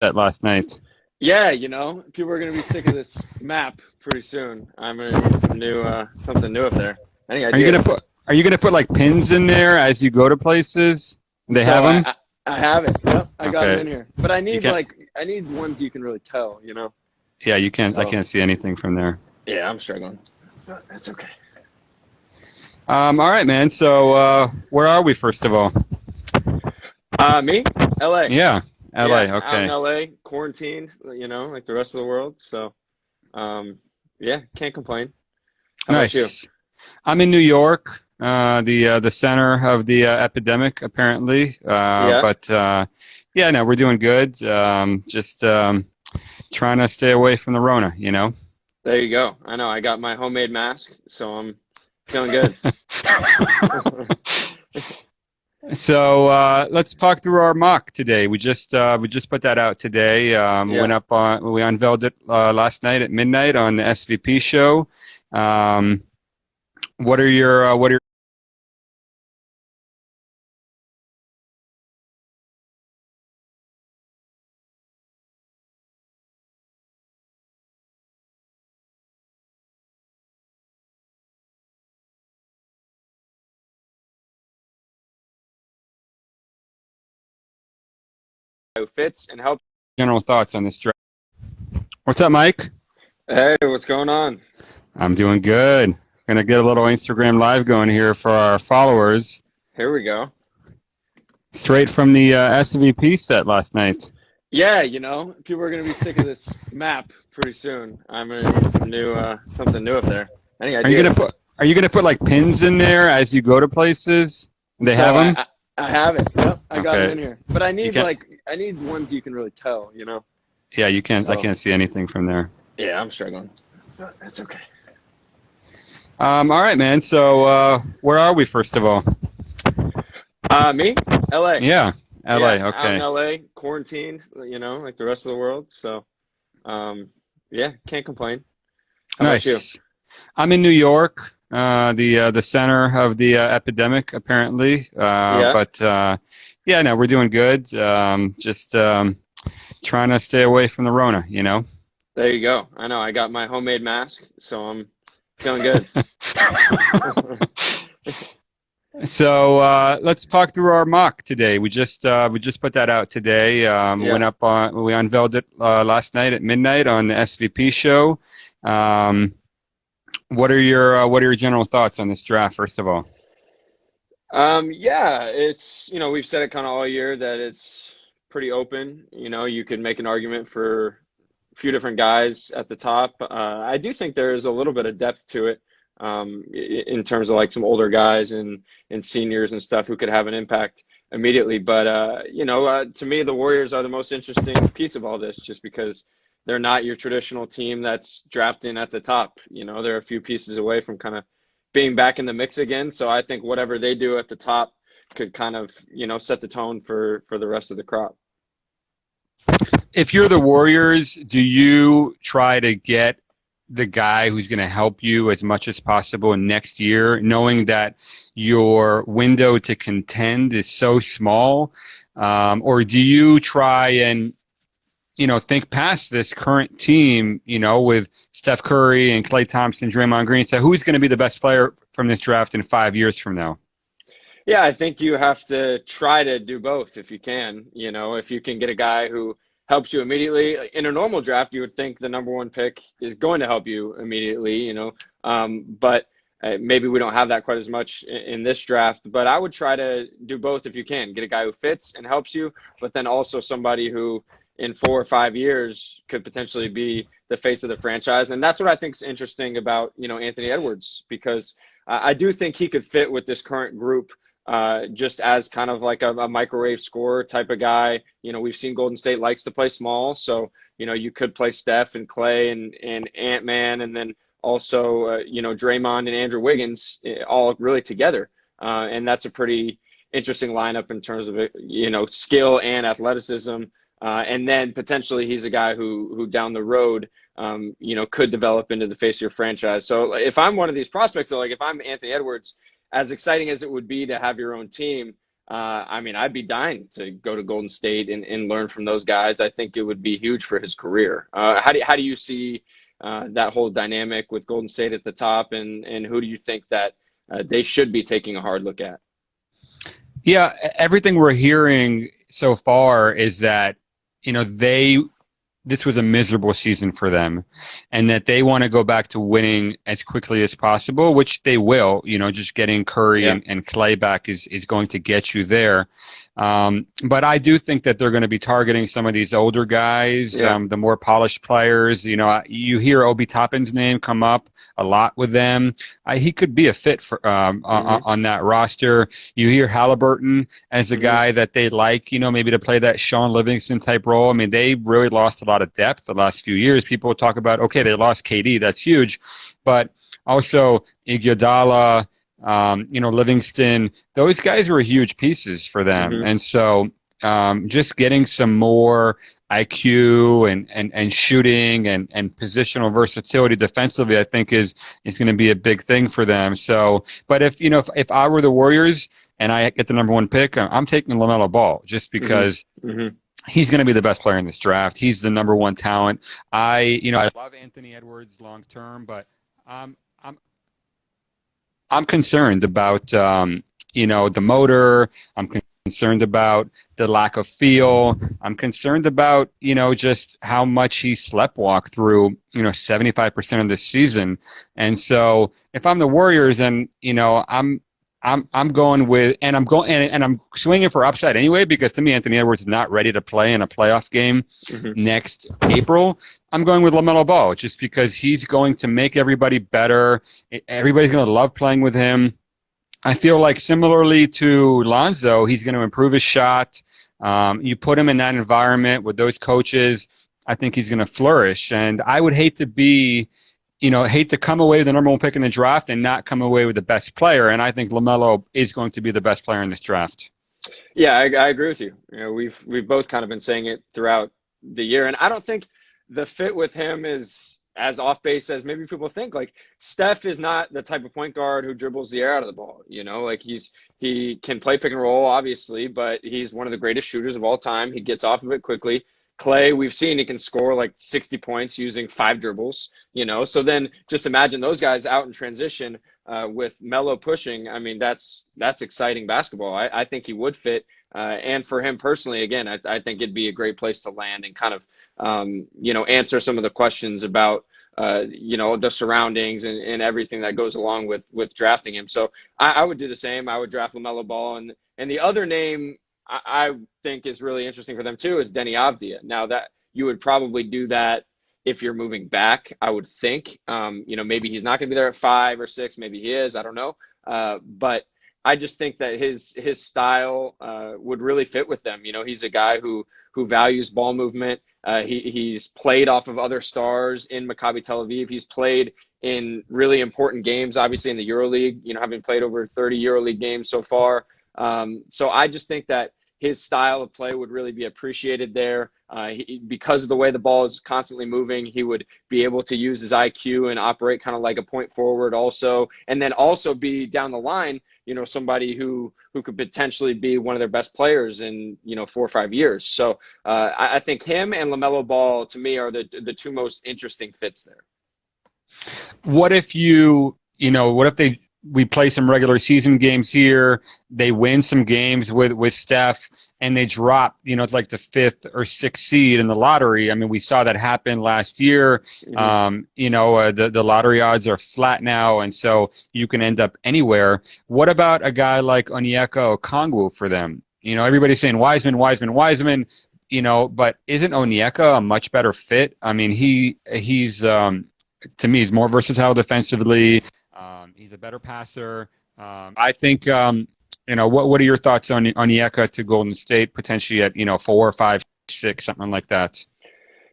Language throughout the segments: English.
that last night. Yeah, people are gonna be sick of this map pretty soon. I'm gonna need some something new up there. Any Are you gonna ideas? put Are you gonna put like pins in there as you go to places? They So have them. I have it. Yep, I got them Okay. in here. But I You need can't. I need ones you can really tell. Yeah, you can't. I So can't see anything from there. yeah, I'm struggling. But that's okay. All right, man. So where are we first of all? Me? LA. Yeah, L.A. Yeah, out in Okay. LA, quarantined, like the rest of the world. So yeah, can't complain. How about you? Nice. I'm in New York, the center of the epidemic, apparently. Yeah, But yeah, no, we're doing good. Just trying to stay away from the Rona. there you go. I know I got my homemade mask, so I'm feeling good. So let's talk through our mock today. We just put that out today. Yeah. We unveiled it last night at midnight on the SVP show. Um, what are your Who fits and helps. general thoughts on this draft? What's up, Mike? Hey, what's going on? I'm doing good. Gonna get a little Instagram live going here for our followers. Here we go. Straight from the SVP set last night. Yeah, people are gonna be sick of this map pretty soon. I'm gonna need something new up there. Any Are you gonna ideas? put Are you gonna put like pins in there as you go to places? They So have them. I have it. Yep, I got them Okay. in here. But I You need can't. I need ones you can really tell. Yeah, you can't. I So can't see anything from there. yeah, I'm struggling. But that's okay. All right, man. So where are we first of all? Me? LA. Yeah, Yeah, L.A. out in Okay. LA, quarantined, like the rest of the world. So yeah, can't complain. How about you? Nice. I'm in New York, the center of the epidemic, apparently. Yeah, But yeah, no, we're doing good. Just trying to stay away from the Rona. there you go. I know I got my homemade mask, so I'm feeling good. So let's talk through our mock today. We just put that out today. Yeah. We unveiled it last night at midnight on the SVP show. Um, what are your general thoughts on this draft, first of all? Yeah, it's, we've said it kind of all year that it's pretty open. You could make an argument for a few different guys at the top. I do think there is a little bit of depth to it, in terms of like some older guys and seniors and stuff who could have an impact immediately. But, to me, the Warriors are the most interesting piece of all this just because they're not your traditional team that's drafting at the top. They're a few pieces away from kind of being back in the mix again. So I think whatever they do at the top could kind of, set the tone for the rest of the crop. If you're the Warriors, do you try to get the guy who's going to help you as much as possible next year, knowing that your window to contend is so small? Or do you try and think past this current team, with Steph Curry and Klay Thompson, Draymond Green, say who's going to be the best player from this draft in 5 years from now? Yeah, I think you have to try to do both if you can. If you can get a guy who helps you immediately. In a normal draft, you would think the number one pick is going to help you immediately. But maybe we don't have that quite as much in this draft. But I would try to do both if you can. Get a guy who fits and helps you, but then also somebody who in 4 or 5 years could potentially be the face of the franchise. And that's what I think is interesting about, Anthony Edwards, because I do think he could fit with this current group, just as kind of like a microwave scorer type of guy. We've seen Golden State likes to play small. So, you could play Steph and Clay and Ant-Man, and then also, Draymond and Andrew Wiggins, all really together. And that's a pretty interesting lineup in terms of, skill and athleticism. And then potentially he's a guy who down the road, could develop into the face of your franchise. So if I'm one of these prospects, though, like if I'm Anthony Edwards, as exciting as it would be to have your own team, I mean, I'd be dying to go to Golden State and learn from those guys. I think it would be huge for his career. How do you see that whole dynamic with Golden State at the top, and who do you think that they should be taking a hard look at? Yeah, everything we're hearing so far is that, they this was a miserable season for them, and that they want to go back to winning as quickly as possible, which they will. Just getting Curry Yeah. and Clay back is going to get you there. But I do think that they're going to be targeting some of these older guys, Yeah. the more polished players. You hear Obi Toppin's name come up a lot with them. He could be a fit for Hmm. on that roster. You hear Halliburton as a Hmm. guy that they like, maybe to play that Sean Livingston type role. I mean, they really lost a lot of depth the last few years. People talk about, okay, they lost KD, that's huge, but also Iguodala, Livingston, those guys were huge pieces for them. Hmm. And so just getting some more IQ and shooting and positional versatility defensively, I think is going to be a big thing for them. So, but if I were the Warriors and I get the number one pick, I'm taking LaMelo Ball just Hmm. because Hmm. he's going to be the best player in this draft. He's the number one talent. I love Anthony Edwards long term, but um, I'm I'm concerned about the motor. I'm concerned about the lack of feel. I'm concerned about just how much he sleptwalked through 75% of the season. And so if I'm the Warriors, and I'm going with, and I'm going, and I'm swinging for upside anyway, because to me Anthony Edwards is not ready to play in a playoff game Hmm. next April. I'm going with LaMelo Ball just because he's going to make everybody better. Everybody's going to love playing with him. I feel like similarly to Lonzo, he's going to improve his shot. You put him in that environment with those coaches, I think he's going to flourish. And I would hate to come away with the number one pick in the draft and not come away with the best player. And I think LaMelo is going to be the best player in this draft. Yeah, I agree with you. We've both kind of been saying it throughout the year, and I don't think the fit with him is as off base as maybe people think. Like Steph is not the type of point guard who dribbles the air out of the ball. Like he can play pick and roll, obviously, but he's one of the greatest shooters of all time. He gets off of it quickly. Clay, we've seen he can score like 60 points using 5 dribbles. So then just imagine those guys out in transition with Melo pushing. I mean, that's exciting basketball. I think he would fit. And for him personally, again, I think it'd be a great place to land and kind of, answer some of the questions about, the surroundings and everything that goes along with drafting him. So I would do the same. I would draft LaMelo Ball. And the other name I think is really interesting for them too is Denny Avdia. Now that you would probably do that if you're moving back, I would think. Maybe he's not going to be there at 5 or 6. Maybe he is. I don't know. But I just think that his style would really fit with them. He's a guy who values ball movement. He's played off of other stars in Maccabi Tel Aviv. He's played in really important games, obviously in the EuroLeague. Having played over 30 EuroLeague games so far. So I just think that his style of play would really be appreciated there. Because of the way the ball is constantly moving, he would be able to use his IQ and operate kind of like a point forward also, and then also be down the line, somebody who could potentially be one of their best players in, 4 or 5 years. So I think him and LaMelo Ball, to me, are the two most interesting fits there. What if what if we play some regular season games here, they win some games with Steph, and they drop, like the 5th or 6th seed in the lottery? I mean, we saw that happen last year. Hmm. The lottery odds are flat now, and so you can end up anywhere. What about a guy like Onyeka Okongwu for them? Everybody's saying Wiseman, Wiseman, Wiseman. But isn't Onyeka a much better fit? I mean, he's to me, he's more versatile defensively. He's a better passer. I think, what are your thoughts on Onyeka to Golden State, potentially at, 4, 5, 6, something like that?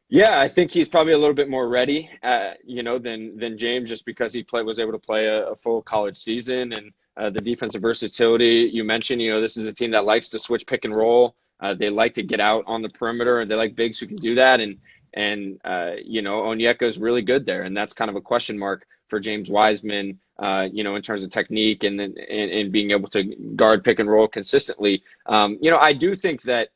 Yeah, I think he's probably a little bit more ready, than James, just because was able to play a full college season, and the defensive versatility you mentioned. This is a team that likes to switch pick and roll. They like to get out on the perimeter, and they like bigs who can do that. And Onyeka is really good there, and that's kind of a question mark for James Wiseman, in terms of technique and being able to guard pick and roll consistently. I do think that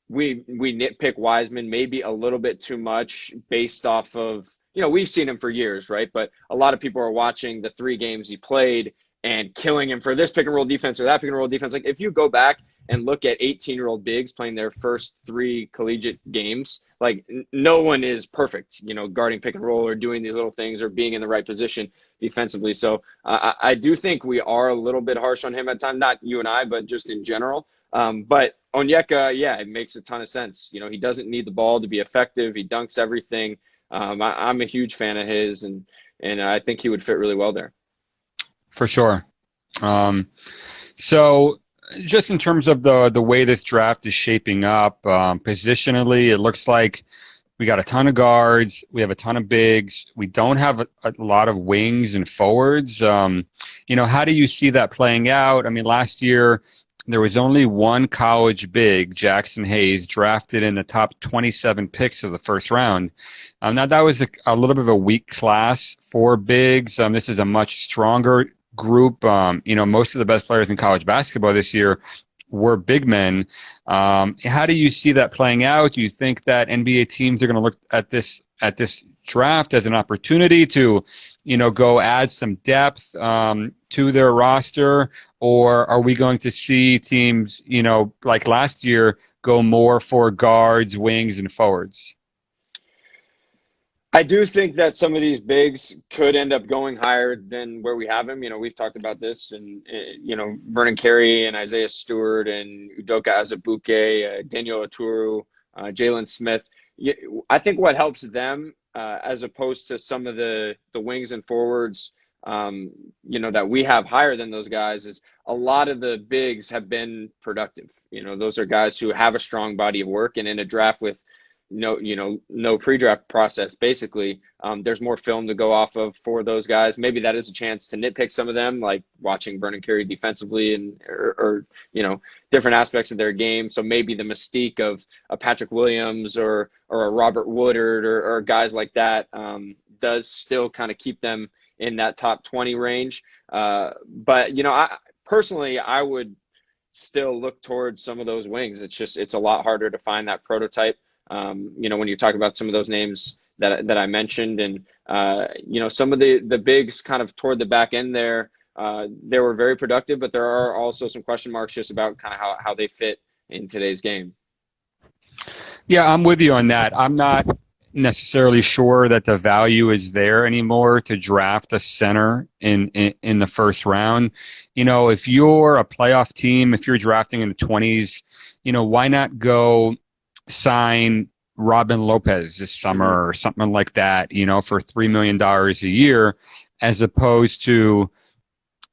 we nitpick Wiseman maybe a little bit too much based off of, we've seen him for years, right? But a lot of people are watching the 3 games he played and killing him for this pick and roll defense or that pick and roll defense. Like, if you go back and look at 18-year-old bigs playing their first 3 collegiate games, like, no one is perfect, guarding pick and roll or doing these little things or being in the right position defensively. So I do think we are a little bit harsh on him at times, not you and I, but just in general. But Onyeka, it makes a ton of sense. He doesn't need the ball to be effective. He dunks everything. I'm a huge fan of his, and I think he would fit really well there. For sure. So just in terms of the way this draft is shaping up, positionally, it looks like we got a ton of guards. We have a ton of bigs. We don't have a lot of wings and forwards. How do you see that playing out? I mean, last year there was only one college big, Jackson Hayes, drafted in the top 27 picks of the first round. Now, that was a little bit of a weak class for bigs. This is a much stronger group. Most of the best players in college basketball this year were big men. How do you see that playing out? Do you think that NBA teams are going to look at this draft as an opportunity to, go add some depth to their roster, or are we going to see teams, like last year, go more for guards, wings, and forwards? I do think that some of these bigs could end up going higher than where we have him. We've talked about this, and Vernon Carey and Isaiah Stewart and Udoka Azubuike, Daniel Oturu, Jalen Smith. I think what helps them, as opposed to some of the wings and forwards, that we have higher than those guys, is a lot of the bigs have been productive. Those are guys who have a strong body of work, and in a draft with no pre-draft process, basically, there's more film to go off of for those guys. Maybe that is a chance to nitpick some of them, like watching Vernon Carey defensively and or different aspects of their game. So maybe the mystique of a Patrick Williams or a Robert Woodard or guys like that does still kind of keep them in that top 20 range. But I would still look towards some of those wings. It's a lot harder to find that prototype. When you talk about some of those names that I mentioned, and some of the bigs kind of toward the back end there, they were very productive, but there are also some question marks just about kind of how they fit in today's game. Yeah, I'm with you on that. I'm not necessarily sure that the value is there anymore to draft a center in the first round. If you're a playoff team, if you're drafting in the 20s, why not go sign Robin Lopez this summer or something like that, for $3 million a year, as opposed to,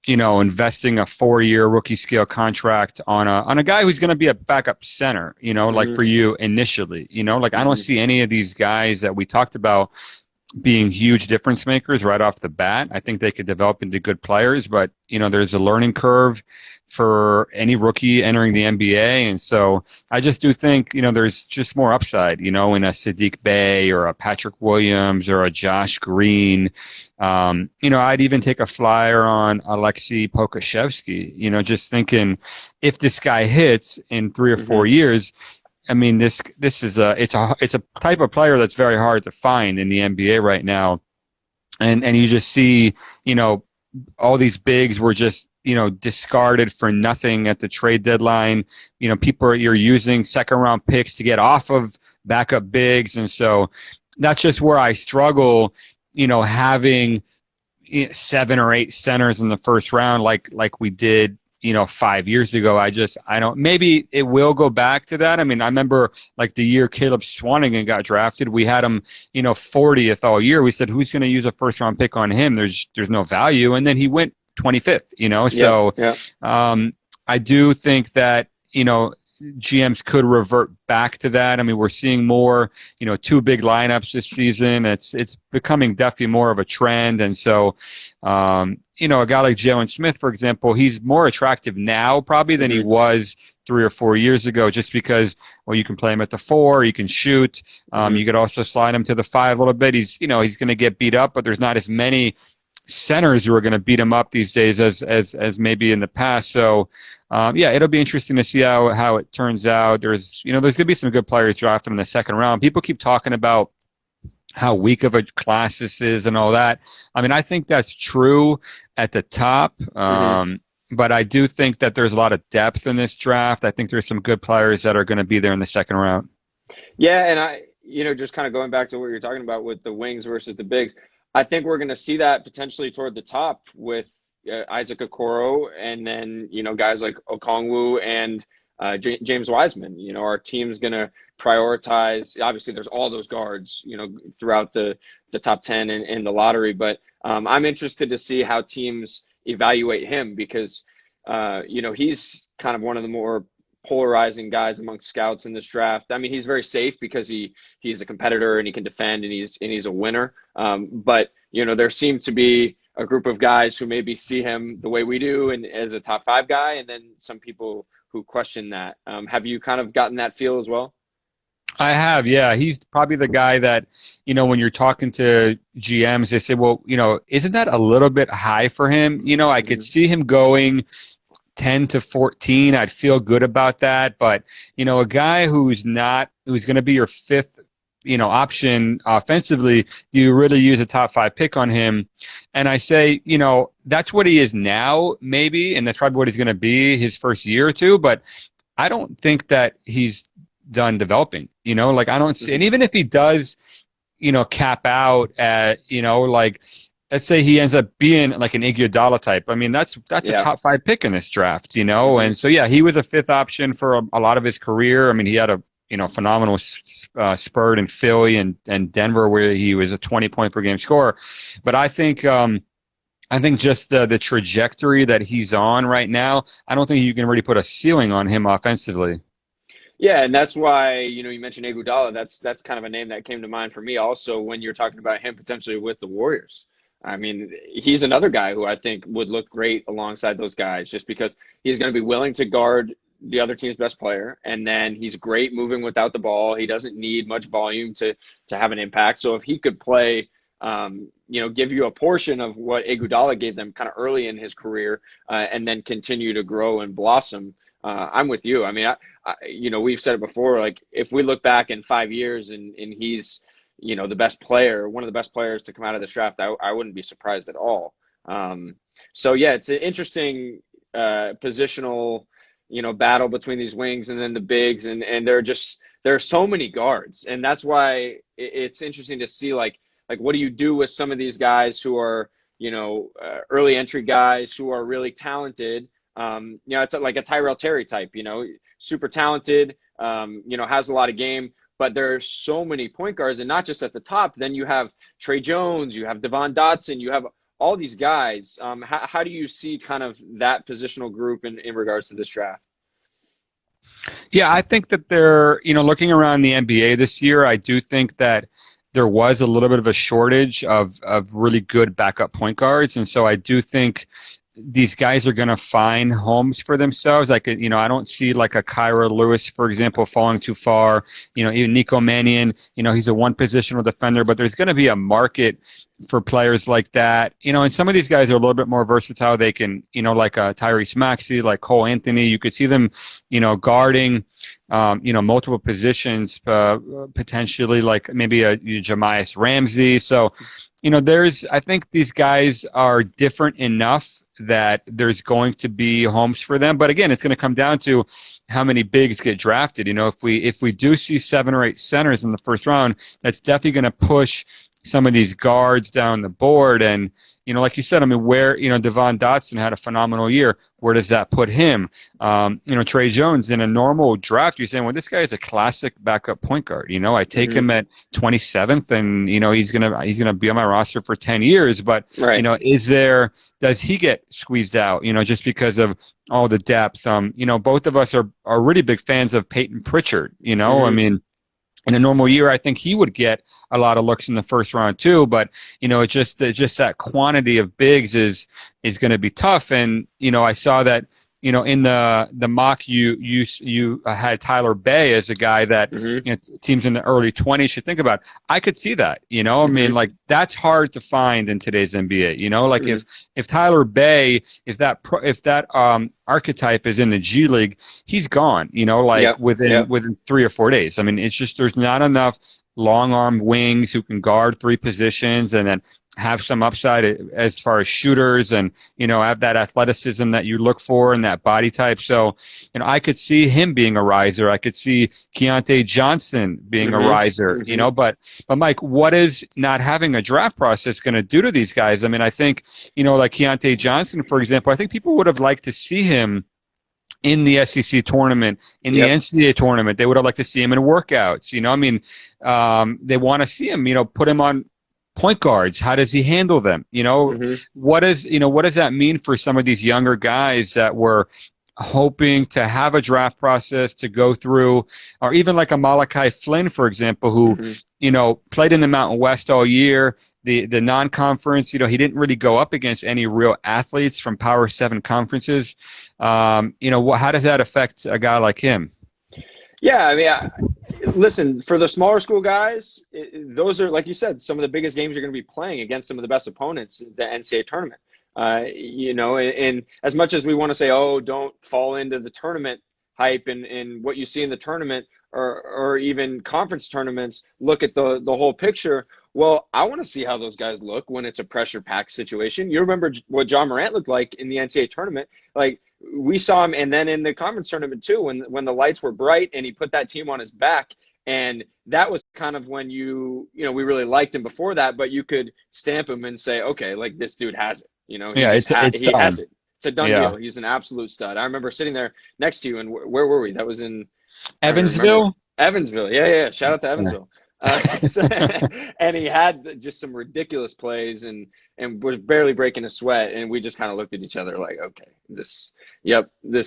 investing a 4-year rookie scale contract on a guy who's going to be a backup center, like for you initially, I don't see any of these guys that we talked about being huge difference makers right off the bat. I think they could develop into good players, but, there's a learning curve for any rookie entering the NBA. And so I just do think, there's just more upside, in a Sadiq Bey or a Patrick Williams or a Josh Green. I'd even take a flyer on Alexei Pokusevski, just thinking if this guy hits in 3 or 4 years, I mean, this is it's a type of player that's very hard to find in the NBA right now. And you just see, all these bigs were just, discarded for nothing at the trade deadline. You're using second round picks to get off of backup bigs. And so that's just where I struggle, having 7 or 8 centers in the first round, like we did, 5 years ago. I don't, maybe it will go back to that. I mean, I remember like the year Caleb Swanigan got drafted, we had him, 40th all year. We said, who's going to use a first round pick on him? There's no value. And then he went 25th, I do think that, GMs could revert back to that. I mean, we're seeing more, 2 big lineups this season. It's becoming definitely more of a trend. And so, a guy like Jalen Smith, for example, he's more attractive now probably than he was 3 or 4 years ago, just because, well, you can play him at the 4, you can shoot. You could also slide him to the 5 a little bit. He's going to get beat up, but there's not as many centers who are going to beat him up these days as maybe in the past. So, yeah, it'll be interesting to see how it turns out. There's going to be some good players drafted in the second round. People keep talking about how weak of a class this is and all that. I mean, I think that's true at the top. But I do think that there's a lot of depth in this draft. I think there's some good players that are going to be there in the second round. Yeah, and just kind of going back to what you're talking about with the wings versus the bigs, I think we're going to see that potentially toward the top with Isaac Okoro, and then, guys like Okongwu and James Wiseman. Our team's going to prioritize. Obviously, there's all those guards, throughout the top 10 in the lottery. But I'm interested to see how teams evaluate him because, he's kind of one of the more polarizing guys amongst scouts in this draft. I mean, he's very safe because he's a competitor and he can defend and he's a winner. But there seem to be a group of guys who maybe see him the way we do and as a top 5 guy, and then some people who question that. Have you kind of gotten that feel as well? I have, yeah. He's probably the guy that, when you're talking to GMs, they say, well, isn't that a little bit high for him? I could see him going 10 to 14. I'd feel good about that. But, a guy who's going to be your fifth, option offensively, do you really use a top 5 pick on him? And I say, that's what he is now, maybe, and that's probably what he's going to be his first year or two. But I don't think that he's done developing, I don't see, and even if he does, cap out at, let's say he ends up being like an Iguodala type. I mean, that's a top 5 pick in this draft, and so, yeah, he was a 5th option for a lot of his career. I mean, he had a, phenomenal spurt in Philly and Denver where he was a 20-point per game scorer. But I think just the trajectory that he's on right now, I don't think you can really put a ceiling on him offensively. Yeah, and that's why, you mentioned Iguodala. That's kind of a name that came to mind for me also when you're talking about him potentially with the Warriors. I mean, he's another guy who I think would look great alongside those guys just because he's going to be willing to guard the other team's best player, and then he's great moving without the ball. He doesn't need much volume to have an impact. So if he could play, give you a portion of what Iguodala gave them kind of early in his career, and then continue to grow and blossom, I'm with you. I mean, we've said it before, like if we look back in 5 years and he's, the best player, one of the best players to come out of this draft, I wouldn't be surprised at all. So yeah, it's an interesting positional, battle between these wings and then the bigs, and there are so many guards, and that's why it's interesting to see like what do you do with some of these guys who are, early entry guys who are really talented. It's like a Tyrell Terry type, super talented, has a lot of game, but there are so many point guards, and not just at the top. Then you have Trey Jones, you have Devon Dotson, you have all these guys. How do you see kind of that positional group in regards to this draft? Yeah, I think that they're, looking around the NBA this year, I do think that there was a little bit of a shortage of really good backup point guards. And so I do think these guys are going to find homes for themselves. Like, I don't see like a Kyra Lewis, for example, falling too far. Even Nico Mannion, he's a one-positional defender, but there's going to be a market for players like that. And some of these guys are a little bit more versatile. They can, like Tyrese Maxey, like Cole Anthony, you could see them, guarding, multiple positions, potentially like maybe a Jamias Ramsey. So, I think these guys are different enough that there's going to be homes for them. But again, it's going to come down to how many bigs get drafted. If we do see 7 or 8 centers in the first round, that's definitely going to push some of these guards down the board. And, like you said, I mean, where, Devon Dotson had a phenomenal year. Where does that put him? Trey Jones in a normal draft, you're saying, well, this guy is a classic backup point guard. I take him at 27th and, he's going to be on my roster for 10 years. But, right. Does he get squeezed out, just because of all the depth? Both of us are really big fans of Peyton Pritchard, I mean, in a normal year, I think he would get a lot of looks in the first round too. But it's just that quantity of bigs is going to be tough. And I saw that in the mock, you had Tyler Bay as a guy that teams in the early 20s should think about. I could see that. I mean, like that's hard to find in today's NBA. Like if Tyler Bay, if that archetype is in the G League, he's gone. Within 3 or 4 days. I mean, it's just there's not enough long-armed wings who can guard 3 positions and then have some upside as far as shooters and, have that athleticism that you look for and that body type. So, I could see him being a riser. I could see Keontae Johnson being a riser, but Mike, what is not having a draft process going to do to these guys? I mean, I think, like Keontae Johnson, for example, I think people would have liked to see him in the SEC tournament, in the NCAA tournament. They would have liked to see him in workouts. I mean, they want to see him, put him on point guards. How does he handle them? What does that mean for some of these younger guys that were hoping to have a draft process to go through, or even like a Malachi Flynn, for example, who, played in the Mountain West all year, the non-conference, he didn't really go up against any real athletes from Power 7 conferences. How does that affect a guy like him? Yeah, I mean, listen, for the smaller school guys, those are, like you said, some of the biggest games you're going to be playing against some of the best opponents in the NCAA tournament. And as much as we want to say, oh, don't fall into the tournament hype and what you see in the tournament or even conference tournaments, look at the whole picture. Well, I want to see how those guys look when it's a pressure-packed situation. You remember what John Morant looked like in the NCAA tournament. Like, we saw him, and then in the conference tournament too, when the lights were bright and he put that team on his back. And that was kind of when we really liked him before that, but you could stamp him and say, okay, like this dude has it. He has it. It's a done deal. He's an absolute stud. I remember sitting there next to you, and where were we? That was in Evansville. Evansville. Yeah. Shout out to Evansville. And he had just some ridiculous plays and was barely breaking a sweat. And we just kind of looked at each other like, okay, this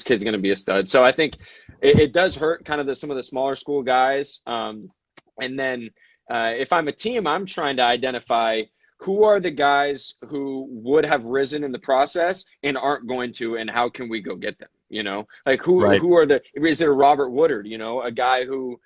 kid's going to be a stud. So I think it does hurt kind of some of the smaller school guys. And then if I'm a team, I'm trying to identify who are the guys who would have risen in the process and aren't going to, and how can we go get them? Like who are is it a Robert Woodard, a guy who,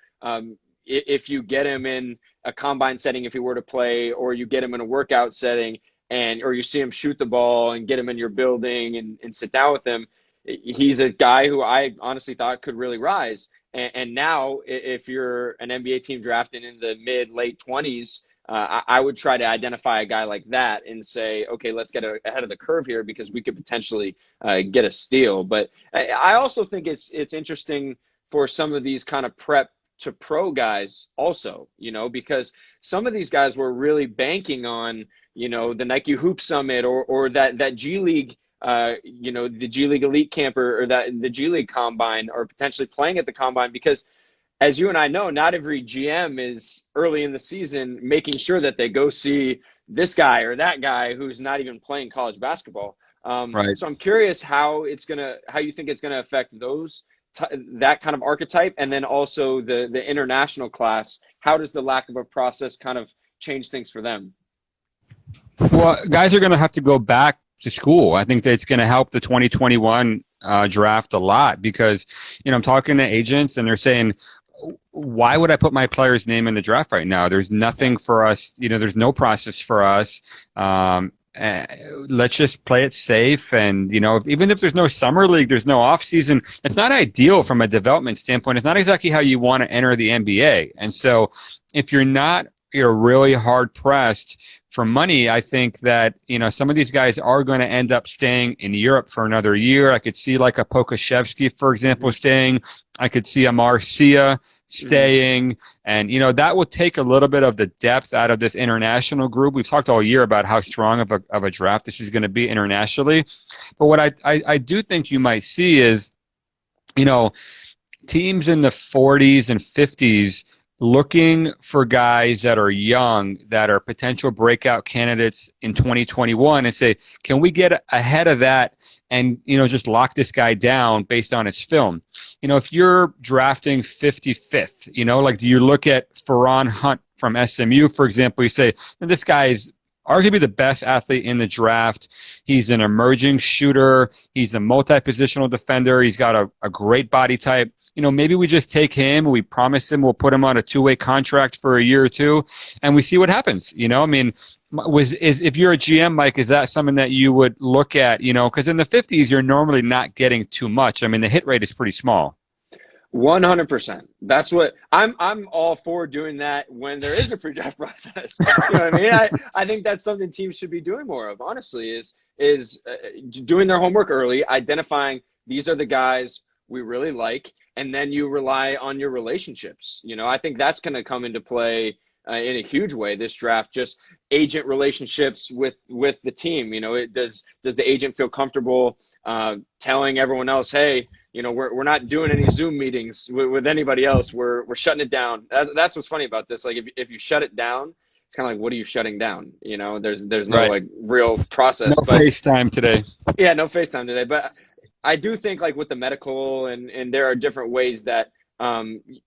if you get him in a combine setting, if he were to play, or you get him in a workout setting or you see him shoot the ball and get him in your building and sit down with him, he's a guy who I honestly thought could really rise. And now if you're an NBA team drafting in the late 20s, I would try to identify a guy like that and say, okay, let's get ahead of the curve here because we could potentially get a steal. But I also think it's interesting for some of these kind of prep to pro guys also, because some of these guys were really banking on, the Nike Hoop Summit or that G League, the G League Elite Camp or the G League Combine, or potentially playing at the Combine, because as you and I know, not every GM is early in the season making sure that they go see this guy or that guy who's not even playing college basketball. So I'm curious how you think it's gonna affect that kind of archetype, and then also the international class. How does the lack of a process kind of change things for them? Well, guys are going to have to go back to school. I think that it's going to help the 2021 draft a lot because, I'm talking to agents and they're saying, why would I put my player's name in the draft right now? There's nothing for us. There's no process for us. Let's just play it safe. And, even if there's no summer league, there's no off season, it's not ideal from a development standpoint. It's not exactly how you want to enter the NBA. And so if you're really hard pressed for money, I think that, some of these guys are going to end up staying in Europe for another year. I could see like a Pokashevsky, for example, staying. I could see a Marcia staying. And, that will take a little bit of the depth out of this international group. We've talked all year about how strong of a draft this is going to be internationally. But what I do think you might see is, teams in the 40s and 50s looking for guys that are young, that are potential breakout candidates in 2021 and say, can we get ahead of that and, just lock this guy down based on his film? If you're drafting 55th, like do you look at Ferran Hunt from SMU, for example, you say, this guy's arguably the best athlete in the draft. He's an emerging shooter. He's a multi-positional defender. He's got a great body type. Maybe we just take him. We promise him we'll put him on a two-way contract for a year or two, and we see what happens. I mean, if you're a GM, Mike, is that something that you would look at? Because in the 50s, you're normally not getting too much. I mean, the hit rate is pretty small. 100%. That's what I'm all for doing that when there is a pre-draft process. You know what I mean? I think that's something teams should be doing more of, honestly, is doing their homework early, identifying these are the guys we really like, and then you rely on your relationships. I think that's going to come into play in a huge way this draft. Just agent relationships with the team. Does the agent feel comfortable telling everyone else, hey, we're not doing any Zoom meetings with anybody else. We're shutting it down. That's what's funny about this. Like if you shut it down, it's kind of like, what are you shutting down? There's no Right. like real process. No FaceTime today. Yeah, no FaceTime today. But I do think like with the medical and there are different ways that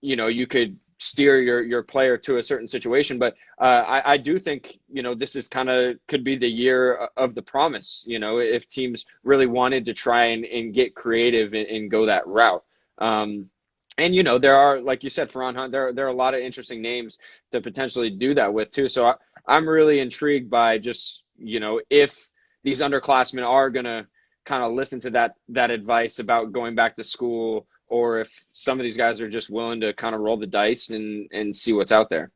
you could steer your player to a certain situation. But I do think, this is could be the year of the promise, if teams really wanted to try and get creative and go that route. And, there are, like you said, Ferran Hunt, there are a lot of interesting names to potentially do that with too. So I'm really intrigued by just, if these underclassmen are going to kind of listen to that advice about going back to school, or if some of these guys are just willing to kind of roll the dice and see what's out there.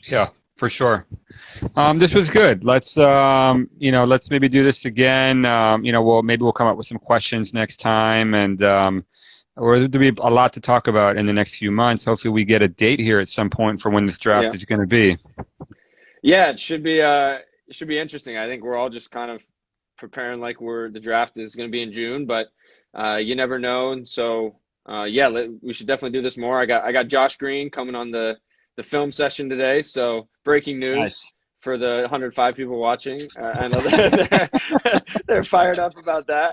Yeah, for sure. This was good. Let's maybe do this again. We'll come up with some questions next time, and there'll be a lot to talk about in the next few months. Hopefully we get a date here at some point for when this draft is going to be. Yeah, it should be interesting. I think we're all just kind of preparing like the draft is going to be in June, but you never know. And so, we should definitely do this more. I got Josh Green coming on the film session today. So breaking news. Nice. For the 105 people watching. I know they're fired up about that.